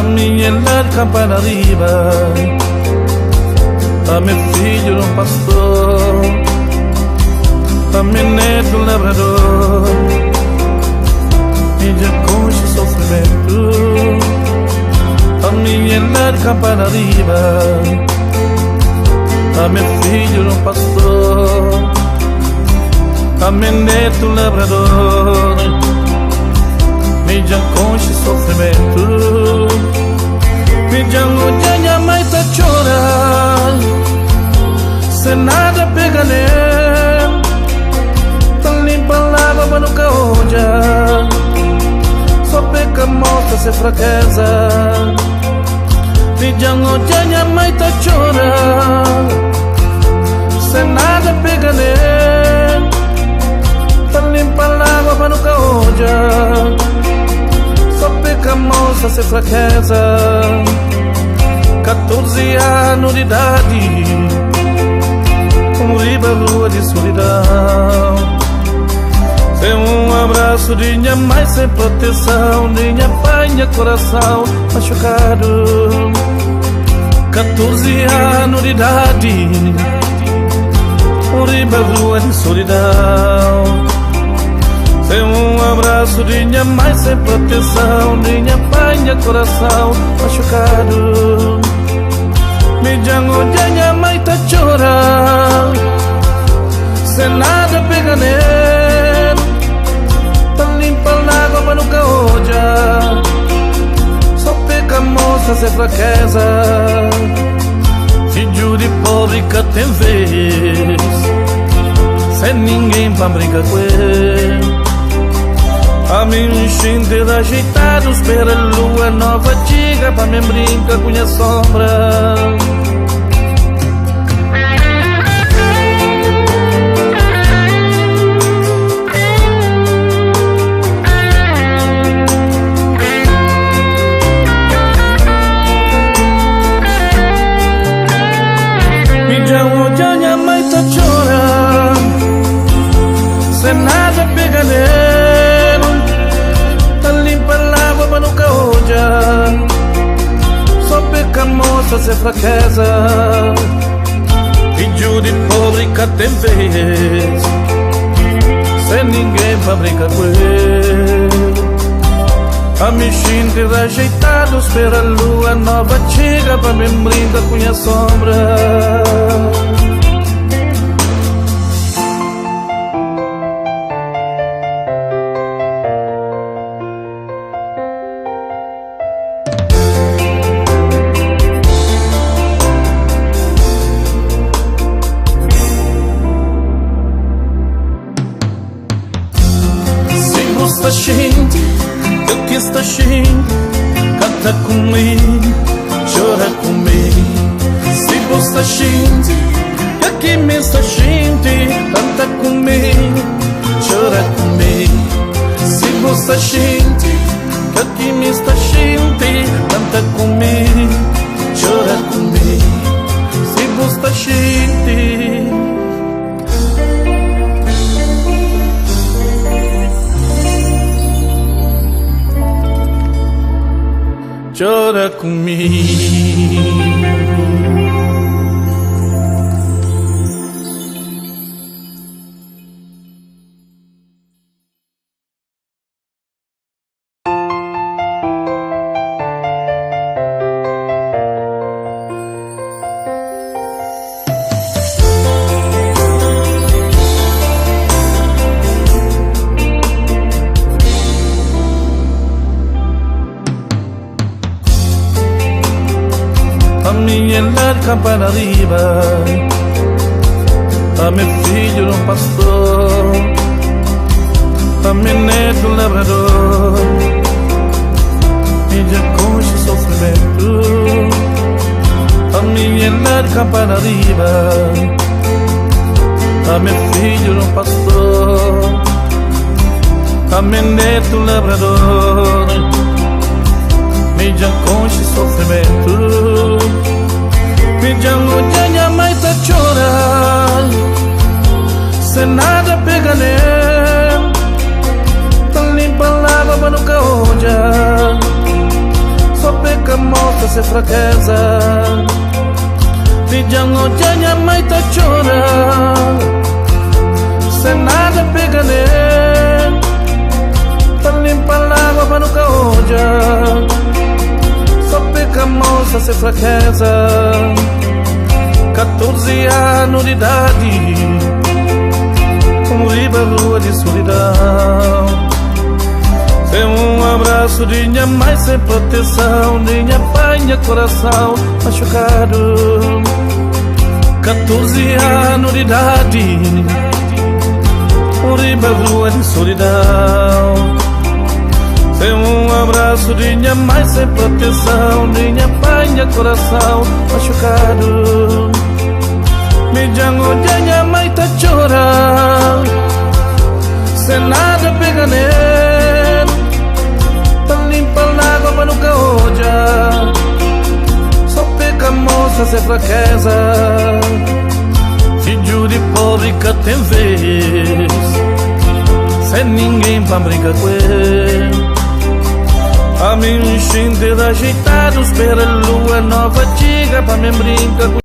Caminhar campana arriba, a meu filho um pastor, a meu neto um labrador, e já conche sofrimento. Caminhar campana arriba, a meu filho um pastor, a meu neto um labrador, e já conche sofrimento. Pidiamo minha mãe tá chorando, sem nada pega nele, tá limpa água mas nunca olha, só peca mostra sem fraqueza. Pidiamo minha mãe tá chorando, sem nada pega nele, tá limpa água mas nunca olha, só peca moça sem fraqueza. 14 anos de idade, riba rua de solidão, sem um abraço de minha mãe, sem proteção de minha pai, minha coração machucado. 14 anos de idade, riba rua de solidão, sem um abraço de minha mãe, sem proteção de minha pai, minha coração machucado. Me jango minha mãe tá chorando, sem nada pega nele, tá limpa água mas nunca olha, só peca moça sem fraqueza. Filho de pobre que tem vez, sem ninguém pra brincar com ele. A mim enchente de ajeitados, espera a lua nova diga, pra mim brinca com minha sombra. Me chamo de minha mãe tá chorando, sem nada pega nele, só peca moça sem fraqueza. Filho de pobre que tem vez, sem ninguém pra brincar com ele. A mexinte rejeitado, espera a lua nova chega, pra mim brincar com minha sombra. Esta gente, eu que esta gente canta comigo, chora comigo. Se gosta gente, eu que me esta gente canta comigo, chora comigo. Se gosta gente, eu que me esta gente canta comigo, chora comigo. Se gosta gente. Chora comigo. Caminhar campana arriba, a meu filho um pastor, a meu neto um labrador, e já conche sofrimento. Caminhar campana arriba, a meu filho um pastor, a meu neto um labrador, e já conche sofrimento. Pidiamo minha mãe tá chorando, sem nada pega nele, tá limpa água mas nunca olha, só peca sem fraqueza. Pedindo minha mãe tá chorando, sem nada pega nele, pra limpar a água pra nunca olhar. Só peca moça sem fraqueza, 14 anos de idade, riba rua de solidão. Sem abraço de minha mãe, sem proteção, de minha pai, minha coração machucado. 14 anos de idade, riba rua de solidão. Sem abraço de minha mãe, sem proteção, de minha pai, minha coração machucado. Me jango de minha mãe tá chorando, sem nada pega nele, pra limpar a água pra nunca olhar. Só peca moça sem fraqueza, filho de pobre que tem vez, sem ninguém pra brincar com ele. A mim enchente de ajeitados, espera a lua nova chega pra me brincar com